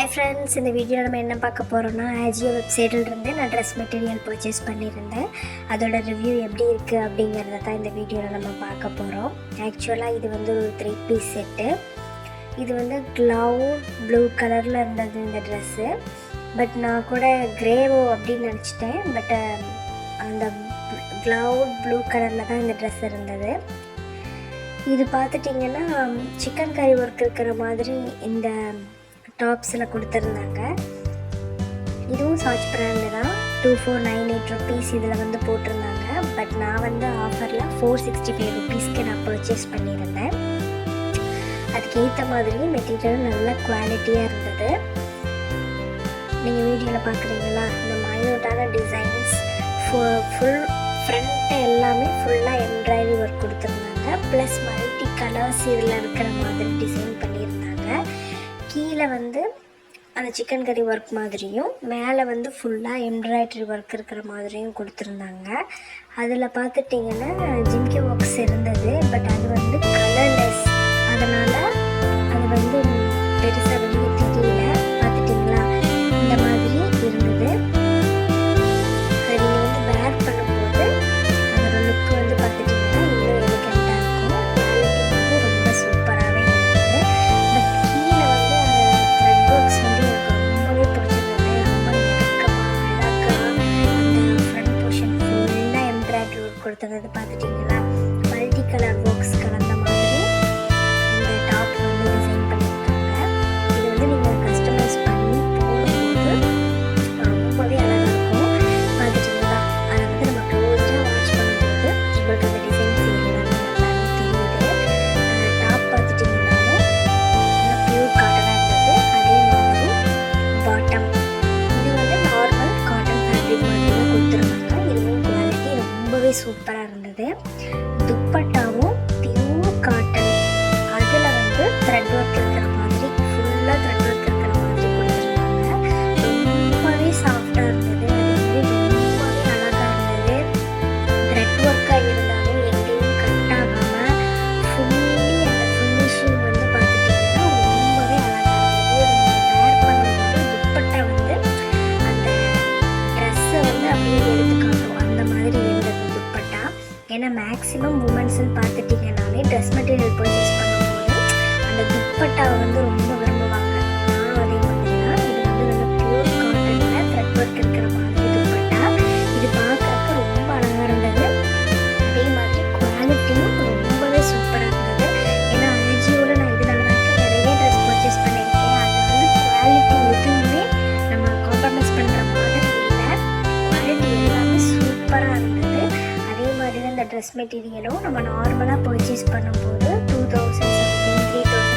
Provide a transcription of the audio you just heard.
Hi friends, இந்த வீடியோவில் நம்ம என்ன பார்க்க போகிறோம்னா, ஆஜியோ வெப்சைட்டில் இருந்து நான் ட்ரெஸ் மெட்டீரியல் பர்ச்சேஸ் பண்ணியிருந்தேன். அதோட ரிவ்யூ எப்படி இருக்குது அப்படிங்கிறத தான் இந்த வீடியோவில் நம்ம பார்க்க போகிறோம். ஆக்சுவலாக இது வந்து ஒரு 3 பீஸ் செட்டு. இது வந்து க்ளவுட் ப்ளூ கலரில் இருந்தது இந்த ட்ரெஸ்ஸு. பட் நான் கூட கிரேவோ அப்படின்னு நினச்சிட்டேன். பட் அந்த க்ளவுட் ப்ளூ கலரில் தான் இந்த ட்ரெஸ் இருந்தது. இது பார்த்துட்டிங்கன்னா சிக்கன் கறி ஒர்க் இருக்கிற மாதிரி இந்த டாப்ஸில் கொடுத்துருந்தாங்க. இதுவும் சார்ஜ் பிராண்டு தான். 2498 ருபீஸ் இதில் வந்து போட்டிருந்தாங்க. பட் நான் வந்து ஆஃபரில் 465 ருபீஸ்க்கு நான் பர்ச்சேஸ் பண்ணியிருந்தேன். அதுக்கேற்ற மாதிரி மெட்டீரியல் நல்ல குவாலிட்டியாக இருந்தது. நீங்கள் வீடியோவில் பார்க்குறீங்களா, இந்த மைனூட்டான டிசைன்ஸ், ஃபுல் ஃப்ரண்ட் எல்லாமே ஃபுல்லாக எம்ப்ராய்டரி ஒர்க் கொடுத்துருந்தாங்க. ப்ளஸ் மல்டி கலர்ஸ் இதில் இருக்கிற மாதிரி டிசைன் பண்ணியிருந்தாங்க. கீழே வந்து அந்த சிக்கன் கறி ஒர்க் மாதிரியும், மேலே வந்து ஃபுல்லாக எம்ப்ராய்டரி ஒர்க் இருக்கிற மாதிரியும் கொடுத்துருந்தாங்க. அதில் பார்த்துட்டிங்கன்னா ஜிம்கி ஒர்க்ஸ் இருந்தது. பட் அது வந்து கலர்லெஸ், அதனால் அது வந்து பெருசாக வெளியே தெரியல. பார்த்துட்டிங்களா, இந்த மாதிரி இருந்தது. அது நீங்கள் வந்து வேர் பண்ணும்போது அதோட லுக் வந்து பார்த்துட்டிங்கன்னா இன்னும் எலிகண்ட்டாக இருக்கும். குவாலிட்டி வந்து ரொம்ப சூப்பராகவே இருந்தது. பட் கீழே வந்து அந்த த்ரெட் ஒர்க்ஸ் வந்து எனக்கு ரொம்பவே பிடிச்சிருந்தது. ரொம்ப நெருக்கமாக அழகாக அந்த ஃப்ரண்ட் போர்ஷன் ஃபுல்லாக எம்ப்ராய்டரி ஒர்க் கொடுத்துருந்தது. பார்த்துட்டிங்களா, மல்டி கலர் ஒர்க்ஸ் கலந்த மாதிரி இந்த டாப் வந்து டிசைன் பண்ணியிருக்காங்க. இது வந்து நீங்கள் கஸ்டமைஸ் பண்ணி போடும்போது ரொம்பவே அழகாக இருக்கும். பார்த்துட்டிங்களா, அதை வந்து நம்ம க்ளோஸாக வாட்ச் பண்ணும்போது உங்களுக்கு அந்த டிசைன்ஸ் எல்லாமே நல்லாவே தெரியுது. டாப் பார்த்துட்டிங்கனாலும் பியூர் காட்டனாக இருந்தது. அதே மாதிரி பாட்டம் இது வந்து நார்மல் காட்டன் ஃபேப்ரிக் மாதிரி தான் கொடுத்துருந்தாங்க. இதுவும் குவாலிட்டி ரொம்பவே சூப்பராக இருந்தது. துப்பட்டாவும் பியூர் காட்டன், அதில் வந்து த்ரெட் ஒர்க் இருக்கிற மாதிரி ஃபுல்லாக த்ரெட் ஒர்க் இருக்கிற மாதிரி கொடுத்துருந்தாங்க. ரொம்பவே சாஃப்டாக இருந்தது. அதே மாதிரி ரொம்பவே அழகாக இருந்தது. த்ரெட் ஒர்க்காக இருந்தாலும் எங்கேயும் கட் ஆகாமல் ஃபுல்லி அந்த ஃபினிஷிங் வந்து பார்த்துட்டிங்கன்னா ரொம்பவே அழகாக இருந்தது. நீங்கள் வேர் பண்ணும்போது துப்பட்டா வந்து அந்த ட்ரெஸ்ஸை வந்து அப்படியே எடுத்து காட்டும், அந்த மாதிரி இருந்தது துப்பட்டா. ஏன்னா மேக்ஸிமம் உமன்ஸ்ன்னு பார்த்துட்டிங்கனாலே ட்ரெஸ் மெட்டீரியல் பர்ச்சேஸ் பண்ணும்போது அந்த துப்பட்டாவை வந்து ரொம்ப விரும்புவாங்க. நானும் அதே மாதிரி தான். இது வந்து நல்ல பியூர் காட்டனில் த்ரெட் ஒர்க் இருக்கிற மாதிரி துப்பட்டா. இது பார்க்கறதுக்கு ரொம்ப அழகாக இருந்தது. அதே மாதிரி குவாலிட்டியும் ரொம்பவே சூப்பராக இருந்தது. ஏன்னா ஆஜியோவில் நான் இதனால தான் நிறைய ட்ரெஸ் பர்ச்சேஸ் பண்ணியிருக்கேன். அது வந்து குவாலிட்டி எதுவுமே நம்ம காம்ப்ரமைஸ் பண்ணுற மாதிரி இல்லை. குவாலிட்டி எல்லாமே சூப்பராக இருந்தது. அதே மாதிரி தான் இந்த ட்ரெஸ் மெட்டீரியலும் நம்ம நார்மலாக பர்ச்சேஸ் பண்ணும்போது 2000 சம்திங் 3000